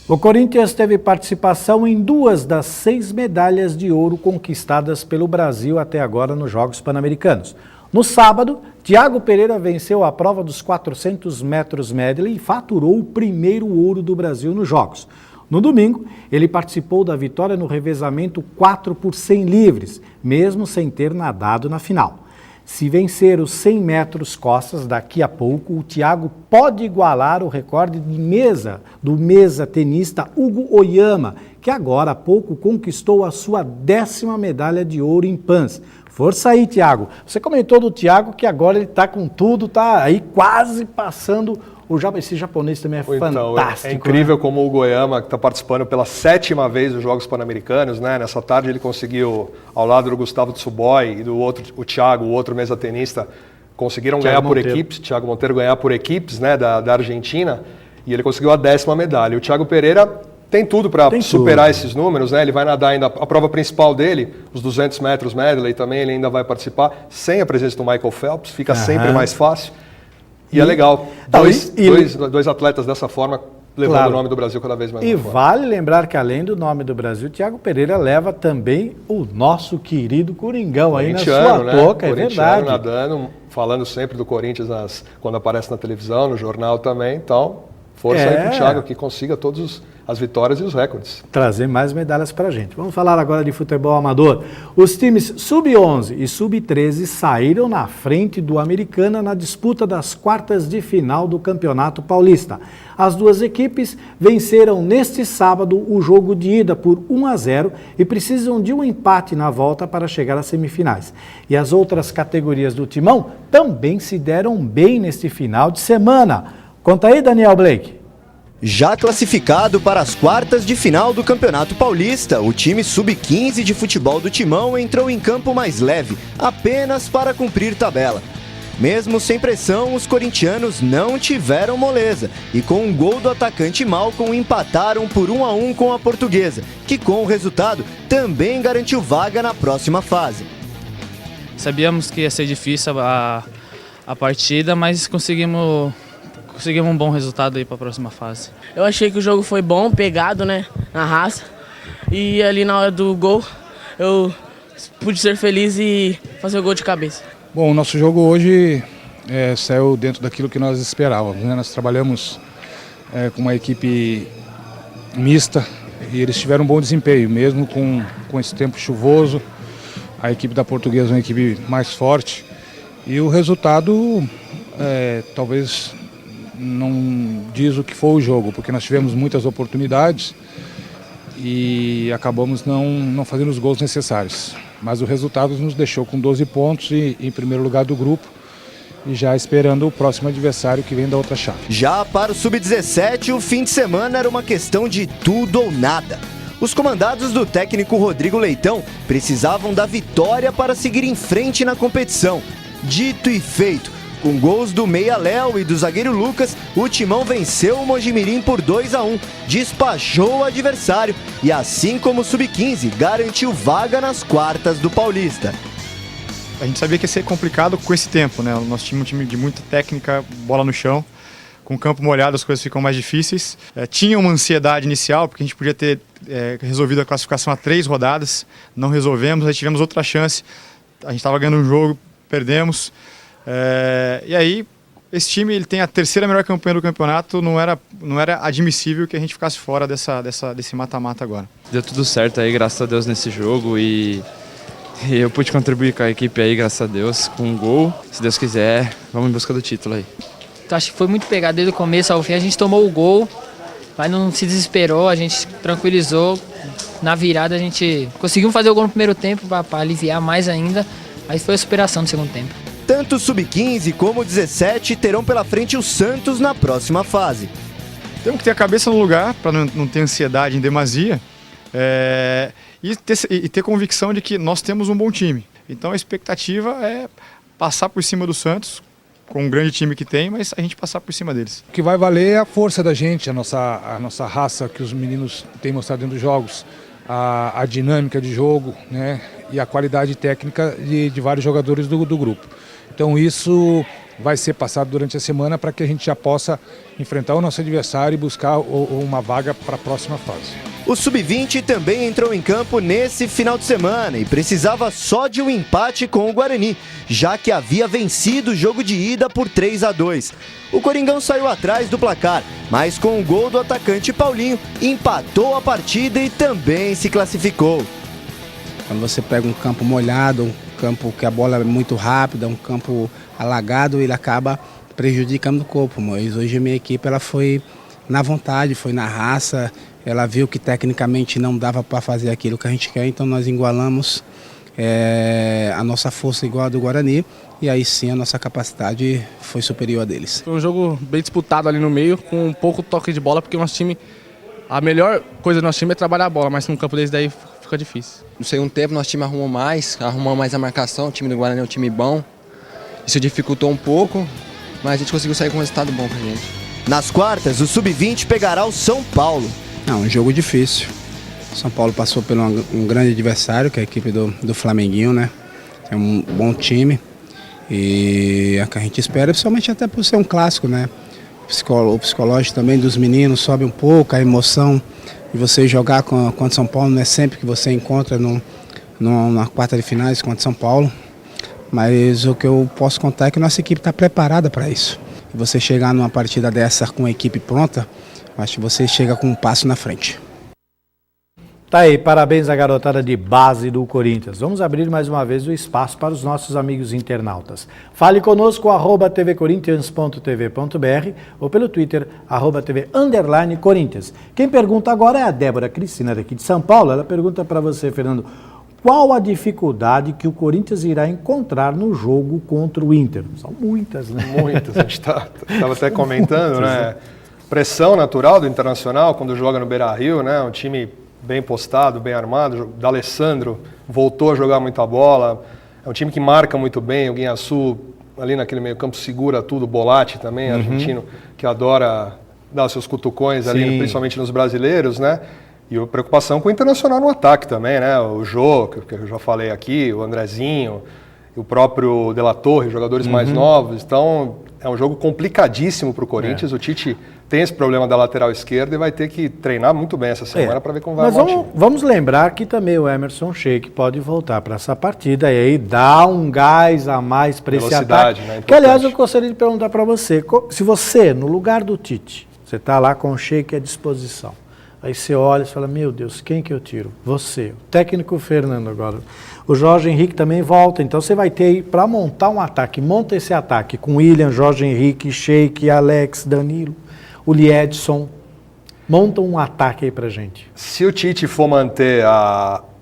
A: O Corinthians teve participação em 2 das 6 medalhas de ouro conquistadas pelo Brasil até agora nos Jogos Pan-Americanos. No sábado, Thiago Pereira venceu a prova dos 400 metros medley e faturou o primeiro ouro do Brasil nos Jogos. No domingo, ele participou da vitória no revezamento 4 por 100 livres, mesmo sem ter nadado na final. Se vencer os 100 metros costas daqui a pouco, o Thiago pode igualar o recorde de mesa do mesa-tenista Hugo Oyama, que agora há pouco conquistou a sua 10ª medalha de ouro em Pans. Força aí, Thiago. Você comentou do Thiago que agora ele está com tudo, está aí quase passando. Esse japonês também é fantástico.
B: É incrível, né? Como o Goiama, que está participando pela 7ª vez dos Jogos Pan-Americanos, né? Nessa tarde ele conseguiu, ao lado do Gustavo Tsuboi e do outro, o Thiago, o outro mesa-tenista, conseguiram ganhar por equipes. Thiago Monteiro ganhar por equipes, né? Da Argentina, e ele conseguiu a 10ª medalha. O Thiago Pereira tem tudo para superar esses números, né? Ele vai nadar ainda a prova principal dele, os 200 metros medley também, ele ainda vai participar, sem a presença do Michael Phelps, fica sempre mais fácil. E é legal, dois atletas dessa forma, levando o nome do Brasil cada vez mais.
A: E vale lembrar que além do nome do Brasil, Thiago Pereira leva também o nosso querido Coringão aí na sua touca, é verdade.
B: Nadando, falando sempre do Corinthians quando aparece na televisão, no jornal também, então força aí pro Thiago que consiga todas as vitórias e os recordes.
A: Trazer mais medalhas para a gente. Vamos falar agora de futebol amador. Os times Sub-11 e Sub-13 saíram na frente do Americana na disputa das quartas de final do Campeonato Paulista. As duas equipes venceram neste sábado o jogo de ida por 1-0 e precisam de um empate na volta para chegar às semifinais. E as outras categorias do Timão também se deram bem neste final de semana. Conta aí, Daniel Blake.
S: Já classificado para as quartas de final do Campeonato Paulista, o time Sub-15 de futebol do Timão entrou em campo mais leve, apenas para cumprir tabela. Mesmo sem pressão, os corintianos não tiveram moleza e com um gol do atacante Malcom empataram por 1-1 com a Portuguesa, que com o resultado também garantiu vaga na próxima fase.
T: Sabíamos que ia ser difícil a partida, mas conseguimos um bom resultado aí para a próxima fase.
O: Eu achei que o jogo foi bom, pegado, né, na raça. E ali na hora do gol, eu pude ser feliz e fazer o gol de cabeça.
U: Bom, o nosso jogo hoje saiu dentro daquilo que nós esperávamos, né? Nós trabalhamos com uma equipe mista e eles tiveram um bom desempenho, mesmo com esse tempo chuvoso. A equipe da Portuguesa é uma equipe mais forte e o resultado talvez não diz o que foi o jogo, porque nós tivemos muitas oportunidades e acabamos não fazendo os gols necessários. Mas o resultado nos deixou com 12 pontos e em primeiro lugar do grupo e já esperando o próximo adversário que vem da outra chave.
S: Já para o Sub-17, o fim de semana era uma questão de tudo ou nada. Os comandados do técnico Rodrigo Leitão precisavam da vitória para seguir em frente na competição. Dito e feito, com gols do meia Léo e do zagueiro Lucas, o Timão venceu o Mojimirim por 2-1, despachou o adversário e, assim como o Sub-15, garantiu vaga nas quartas do Paulista.
V: A gente sabia que ia ser complicado com esse tempo, né? O nosso time é um time de muita técnica, bola no chão. Com o campo molhado as coisas ficam mais difíceis. Tinha uma ansiedade inicial, porque a gente podia ter resolvido a classificação a 3 rodadas. Não resolvemos, aí tivemos outra chance. A gente estava ganhando um jogo, perdemos. E aí, esse time ele tem a 3ª melhor campanha do campeonato, não era admissível que a gente ficasse fora desse mata-mata agora.
L: Deu tudo certo aí, graças a Deus, nesse jogo e eu pude contribuir com a equipe aí, graças a Deus, com um gol. Se Deus quiser, vamos em busca do título aí.
W: Então, acho que foi muito pegado desde o começo ao fim, a gente tomou o gol, mas não se desesperou, a gente tranquilizou. Na virada a gente conseguiu fazer o gol no primeiro tempo para aliviar mais ainda, aí foi a superação no segundo tempo.
S: Tanto o Sub-15 como o 17 terão pela frente o Santos na próxima fase.
V: Temos que ter a cabeça no lugar para não ter ansiedade em demasia e ter convicção de que nós temos um bom time. Então a expectativa é passar por cima do Santos, com um grande time que tem, mas a gente passar por cima deles.
U: O que vai valer é a força da gente, a nossa raça que os meninos têm mostrado dentro dos jogos, a dinâmica de jogo, né, e a qualidade técnica de vários jogadores do grupo. Então isso vai ser passado durante a semana para que a gente já possa enfrentar o nosso adversário e buscar uma vaga para a próxima fase.
S: O Sub-20 também entrou em campo nesse final de semana e precisava só de um empate com o Guarani, já que havia vencido o jogo de ida por 3-2. O Coringão saiu atrás do placar, mas com o gol do atacante Paulinho, empatou a partida e também se classificou.
X: Quando você pega um campo molhado, um campo que a bola é muito rápida, um campo alagado, ele acaba prejudicando o corpo. Mas hoje a minha equipe ela foi na vontade, foi na raça, ela viu que tecnicamente não dava para fazer aquilo que a gente quer, então nós igualamos a nossa força igual a do Guarani e aí sim a nossa capacidade foi superior a deles.
Y: Foi um jogo bem disputado ali no meio, com um pouco toque de bola, porque o nosso time, a melhor coisa do nosso time é trabalhar a bola, mas num campo desse daí fica difícil.
Z: No segundo tempo nosso time arrumou mais a marcação, o time do Guarani é um time bom, isso dificultou um pouco, mas a gente conseguiu sair com um resultado bom pra gente.
S: Nas quartas, o Sub-20 pegará o São Paulo.
X: Um jogo difícil. São Paulo passou por um grande adversário, que é a equipe do Flamenguinho, né? É um bom time e a que a gente espera, principalmente até por ser um clássico, né? O psicológico também dos meninos sobe um pouco, a emoção de você jogar contra São Paulo não é sempre que você encontra na quarta de finais contra São Paulo, mas o que eu posso contar é que nossa equipe está preparada para isso. E você chegar numa partida dessa com a equipe pronta, acho que você chega com um passo na frente.
A: Tá aí, parabéns à garotada de base do Corinthians. Vamos abrir mais uma vez o espaço para os nossos amigos internautas. Fale conosco, @tvcorinthians.tv.br ou pelo Twitter, @tv_Corinthians. Quem pergunta agora é a Débora Cristina, daqui de São Paulo. Ela pergunta para você, Fernando, qual a dificuldade que o Corinthians irá encontrar no jogo contra o Inter? São muitas, né?
B: Muitas, a gente estava até comentando, né? Pressão natural do Internacional quando joga no Beira-Rio, né? Um time bem postado, bem armado. O D'Alessandro voltou a jogar muita bola. É um time que marca muito bem. O Guiñazú ali naquele meio campo segura tudo, Bolatti também, argentino, que adora dar seus cutucões ali, principalmente nos brasileiros, né? E a preocupação com o Internacional no ataque também, né? O Jô, que eu já falei aqui, o Andrezinho, o próprio De La Torre, jogadores mais novos. Então, é um jogo complicadíssimo para o Corinthians. O Tite tem esse problema da lateral esquerda e vai ter que treinar muito bem essa semana para ver como vai
A: armar o time. Vamos lembrar que também o Emerson Sheik pode voltar para essa partida e aí dá um gás a mais para esse ataque. Né? Que, aliás, eu gostaria de perguntar para você, se você, no lugar do Tite, você está lá com o Sheik à disposição, aí você olha e fala, meu Deus, quem que eu tiro? Você, o técnico Fernando agora. O Jorge Henrique também volta, então você vai ter aí para montar um ataque. Monta esse ataque com William, Jorge Henrique, Sheik, Alex, Danilo, o Liedson. Monta um ataque aí pra gente.
B: Se o Tite for manter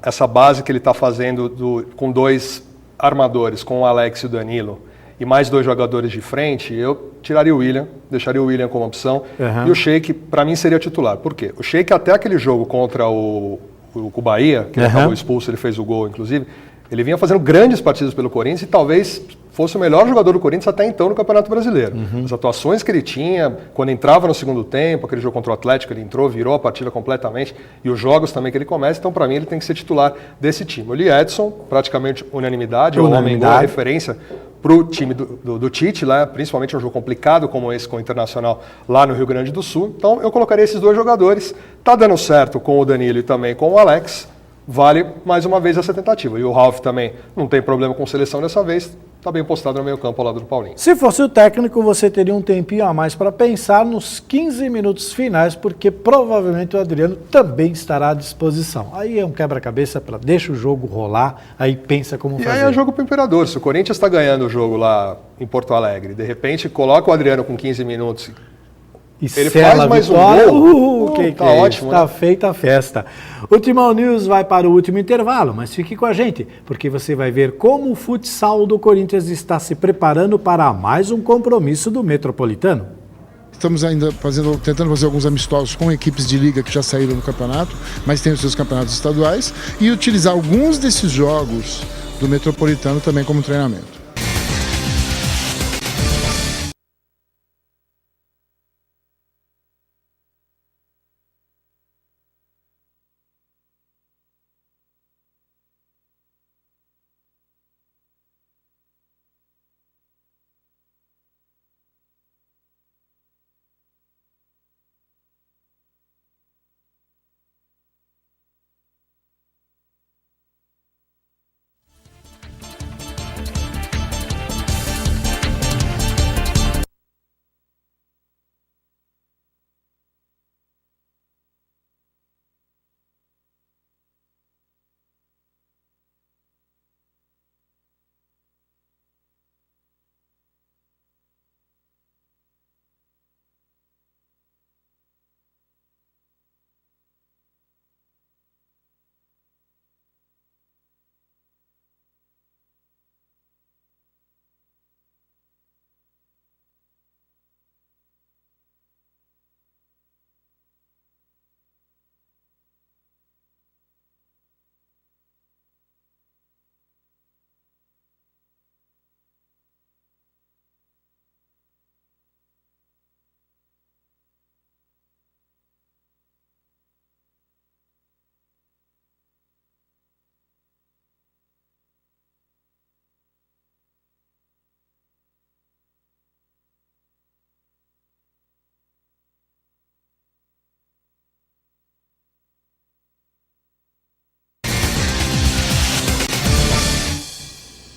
B: essa base que ele está fazendo com 2 armadores, com o Alex e o Danilo, e mais 2 jogadores de frente, eu tiraria o William, deixaria o William como opção. E o Sheik, para mim, seria titular. Por quê? O Sheik, até aquele jogo contra o Bahia, que ele acabou expulso, ele fez o gol, inclusive, ele vinha fazendo grandes partidas pelo Corinthians e talvez fosse o melhor jogador do Corinthians até então no Campeonato Brasileiro. As atuações que ele tinha, quando entrava no segundo tempo, aquele jogo contra o Atlético, ele entrou, virou a partida completamente, e os jogos também que ele começa, então para mim ele tem que ser titular desse time. O Liedson, praticamente unanimidade, o homem gol, a referência para o time do Tite, lá, principalmente um jogo complicado como esse com o Internacional lá no Rio Grande do Sul. Então eu colocaria esses 2 jogadores. Tá dando certo com o Danilo e também com o Alex, vale mais uma vez essa tentativa. E o Ralf também não tem problema com seleção dessa vez, está bem postado no meio campo ao lado do Paulinho.
A: Se fosse o técnico, você teria um tempinho a mais para pensar nos 15 minutos finais, porque provavelmente o Adriano também estará à disposição. Aí é um quebra-cabeça para deixa o jogo rolar, aí pensa como fazer.
B: E aí é jogo para o Imperador. Se o Corinthians está ganhando o jogo lá em Porto Alegre, de repente coloca o Adriano com 15 minutos
A: e ele faz mais um gol.
B: Tá ótimo.
A: Está feita a festa. O Timão News vai para o último intervalo, mas fique com a gente, porque você vai ver como o futsal do Corinthians está se preparando para mais um compromisso do Metropolitano.
C: Estamos ainda tentando fazer alguns amistosos com equipes de liga que já saíram do campeonato, mas tem os seus campeonatos estaduais, e utilizar alguns desses jogos do Metropolitano também como treinamento.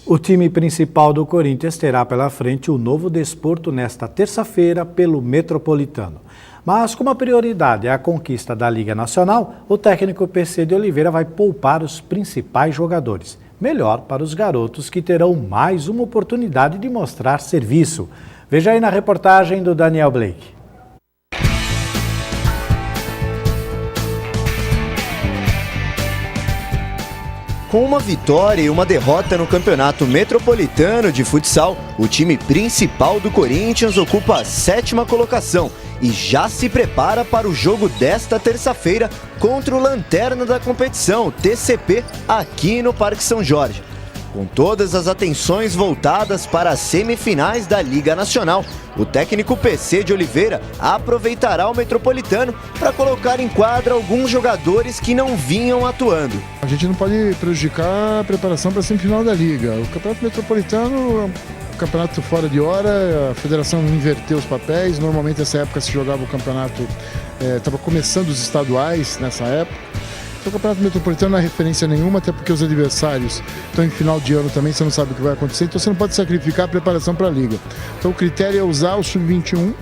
A: O time principal do Corinthians terá pela frente o Novo Desporto nesta terça-feira pelo Metropolitano. Mas como a prioridade é a conquista da Liga Nacional, o técnico PC de Oliveira vai poupar os principais jogadores. Melhor para os garotos que terão mais uma oportunidade de mostrar serviço. Veja aí na reportagem do Daniel Blake.
S: Com uma vitória e uma derrota no Campeonato Metropolitano de Futsal, o time principal do Corinthians ocupa a 7ª colocação e já se prepara para o jogo desta terça-feira contra o lanterna da competição, TCP, aqui no Parque São Jorge. Com todas as atenções voltadas para as semifinais da Liga Nacional, o técnico PC de Oliveira aproveitará o Metropolitano para colocar em quadra alguns jogadores que não vinham atuando.
C: A gente não pode prejudicar a preparação para a semifinal da Liga. O Campeonato Metropolitano é um campeonato fora de hora, a federação inverteu os papéis. Normalmente nessa época se jogava o campeonato, estava começando os estaduais nessa época. O Campeonato Metropolitano não é referência nenhuma, até porque os adversários estão em final de ano também, você não sabe o que vai acontecer, então você não pode sacrificar a preparação para a Liga. Então o critério é usar o Sub-21,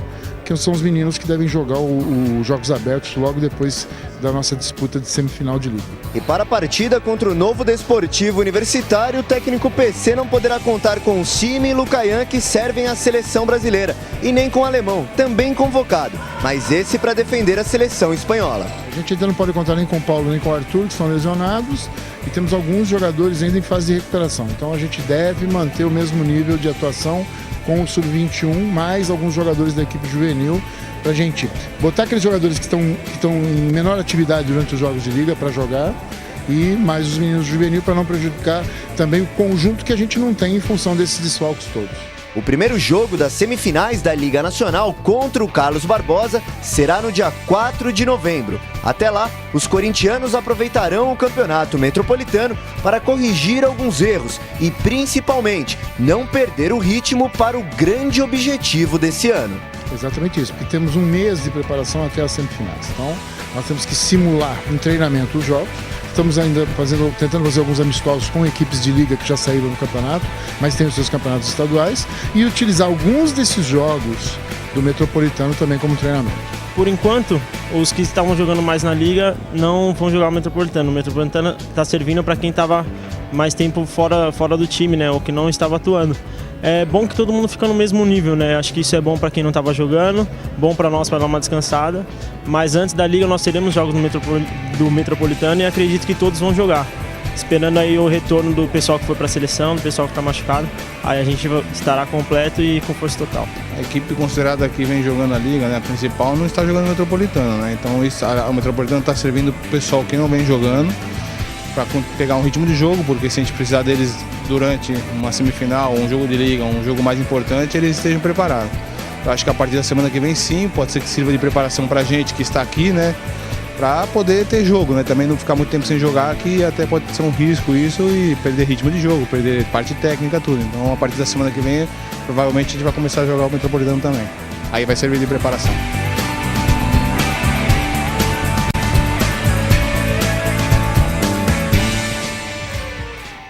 C: que são os meninos que devem jogar os Jogos Abertos logo depois da nossa disputa de semifinal de Liga.
S: E para a partida contra o Novo Desportivo Universitário, o técnico PC não poderá contar com o Cime e Lucaian, que servem à seleção brasileira, e nem com o alemão, também convocado, mas esse para defender a seleção espanhola.
C: A gente ainda não pode contar nem com o Paulo nem com o Arthur, que estão lesionados, e temos alguns jogadores ainda em fase de recuperação. Então a gente deve manter o mesmo nível de atuação com o Sub-21, mais alguns jogadores da equipe juvenil, para a gente botar aqueles jogadores que estão em menor atividade durante os jogos de liga para jogar, e mais os meninos juvenil para não prejudicar também o conjunto que a gente não tem em função desses desfalques todos.
S: O primeiro jogo das semifinais da Liga Nacional contra o Carlos Barbosa será no dia 4 de novembro. Até lá, os corintianos aproveitarão o Campeonato Metropolitano para corrigir alguns erros e, principalmente, não perder o ritmo para o grande objetivo desse ano.
C: Exatamente isso, porque temos um mês de preparação até as semifinais. Então, nós temos que simular em treinamento os jogos. Estamos ainda tentando fazer alguns amistosos com equipes de liga que já saíram do campeonato, mas tem os seus campeonatos estaduais, e utilizar alguns desses jogos do Metropolitano também como treinamento.
D: Por enquanto, os que estavam jogando mais na liga não vão jogar o Metropolitano. O Metropolitano está servindo para quem estava mais tempo fora do time, né, ou que não estava atuando. É bom que todo mundo fica no mesmo nível, né? Acho que isso é bom para quem não estava jogando, bom para nós para dar uma descansada. Mas antes da liga nós teremos jogos do Metropolitano e acredito que todos vão jogar. Esperando aí o retorno do pessoal que foi para a seleção, do pessoal que está machucado. Aí a gente estará completo e com força total.
U: A equipe considerada que vem jogando a liga, né, a principal, não está jogando o Metropolitano, né? Então o Metropolitano está servindo para o pessoal que não vem jogando, para pegar um ritmo de jogo, porque se a gente precisar deles durante uma semifinal, um jogo de liga, um jogo mais importante, eles estejam preparados. Eu acho que a partir da semana que vem, sim, pode ser que sirva de preparação para a gente que está aqui, né, para poder ter jogo, né, também não ficar muito tempo sem jogar, que até pode ser um risco isso, e perder ritmo de jogo, perder parte técnica, tudo. Então, a partir da semana que vem, provavelmente a gente vai começar a jogar o Metropolitano também. Aí vai servir de preparação.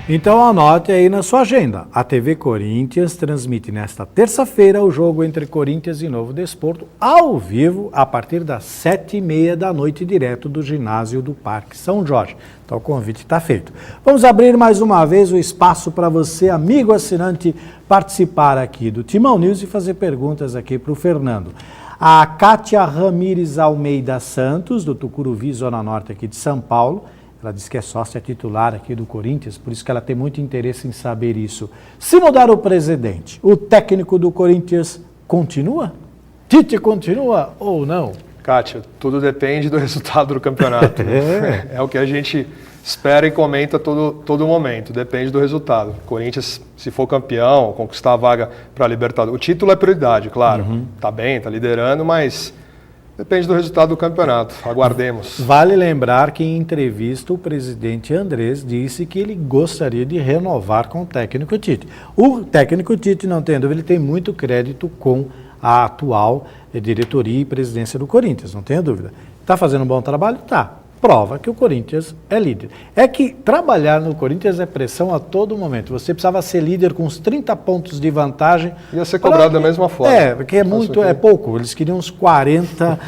A: Então anote aí na sua agenda. A TV Corinthians transmite nesta terça-feira o jogo entre Corinthians e Novo Desporto, ao vivo, a partir das 7h30 da noite, direto do ginásio do Parque São Jorge. Então o convite está feito. Vamos abrir mais uma vez o espaço para você, amigo assinante, participar aqui do Timão News e fazer perguntas aqui para o Fernando. A Kátia Ramires Almeida Santos, do Tucuruvi, Zona Norte aqui de São Paulo, ela diz que é sócia titular aqui do Corinthians, por isso que ela tem muito interesse em saber isso. Se mudar o presidente, o técnico do Corinthians continua? Tite continua ou não?
B: Kátia, tudo depende do resultado do campeonato. É o que a gente espera e comenta todo momento, depende do resultado. O Corinthians, se for campeão, conquistar a vaga para a Libertadores. O título é prioridade, claro. Tá bem, tá liderando, mas depende do resultado do campeonato. Aguardemos.
A: Vale lembrar que em entrevista o presidente Andrés disse que ele gostaria de renovar com o técnico Tite. O técnico Tite, não tem dúvida, ele tem muito crédito com a atual diretoria e presidência do Corinthians, não tenha dúvida. Está fazendo um bom trabalho? Tá. Prova que o Corinthians é líder. É que trabalhar no Corinthians é pressão a todo momento. Você precisava ser líder com uns 30 pontos de vantagem.
B: Ia ser cobrado da mesma forma.
A: É, porque é pouco. Eles queriam uns 40,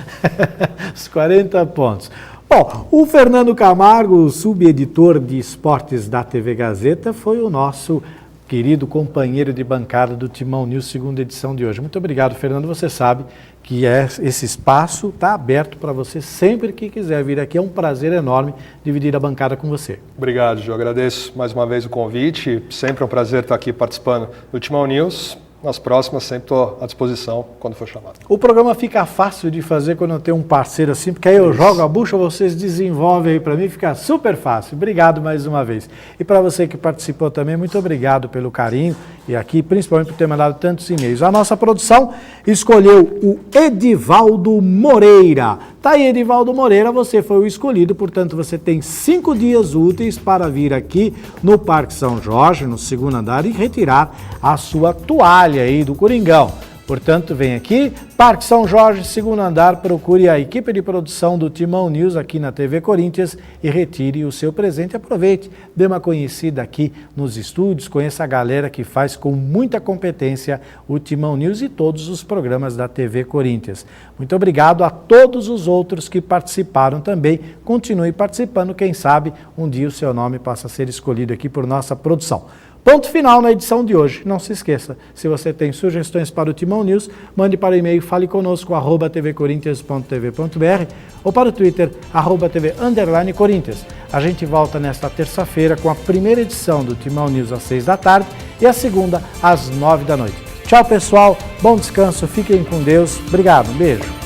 A: uns 40 pontos. Bom, o Fernando Camargo, subeditor de esportes da TV Gazeta, foi o nosso querido companheiro de bancada do Timão News, segunda edição de hoje. Muito obrigado, Fernando. Você sabe que esse espaço está aberto para você sempre que quiser vir aqui. É um prazer enorme dividir a bancada com você.
B: Obrigado, Gil. Agradeço mais uma vez o convite. Sempre é um prazer estar aqui participando do Timão News. nas próximas sempre estou à disposição quando for chamado.
A: O programa fica fácil de fazer quando eu tenho um parceiro assim, porque aí eu jogo a bucha, vocês desenvolvem aí para mim, fica super fácil. Obrigado mais uma vez. E para você que participou também, muito obrigado pelo carinho e aqui, principalmente por ter mandado tantos e-mails. A nossa produção escolheu o Edivaldo Moreira. Tá aí, Edivaldo Moreira, você foi o escolhido, portanto você tem 5 dias úteis para vir aqui no Parque São Jorge, no segundo andar, e retirar a sua toalha aí do Coringão. Portanto, vem aqui, Parque São Jorge, segundo andar, procure a equipe de produção do Timão News aqui na TV Corinthians e retire o seu presente. Aproveite, dê uma conhecida aqui nos estúdios, conheça a galera que faz com muita competência o Timão News e todos os programas da TV Corinthians. Muito obrigado a todos os outros que participaram também. Continue participando, quem sabe um dia o seu nome possa ser escolhido aqui por nossa produção. Ponto final na edição de hoje. Não se esqueça, se você tem sugestões para o Timão News, mande para o e-mail faleconosco@tvcorinthians.tv.br ou para o Twitter, @TV_Corinthians. A gente volta nesta terça-feira com a primeira edição do Timão News às 6 da tarde e a segunda às 9 da noite. Tchau, pessoal. Bom descanso. Fiquem com Deus. Obrigado. Um beijo.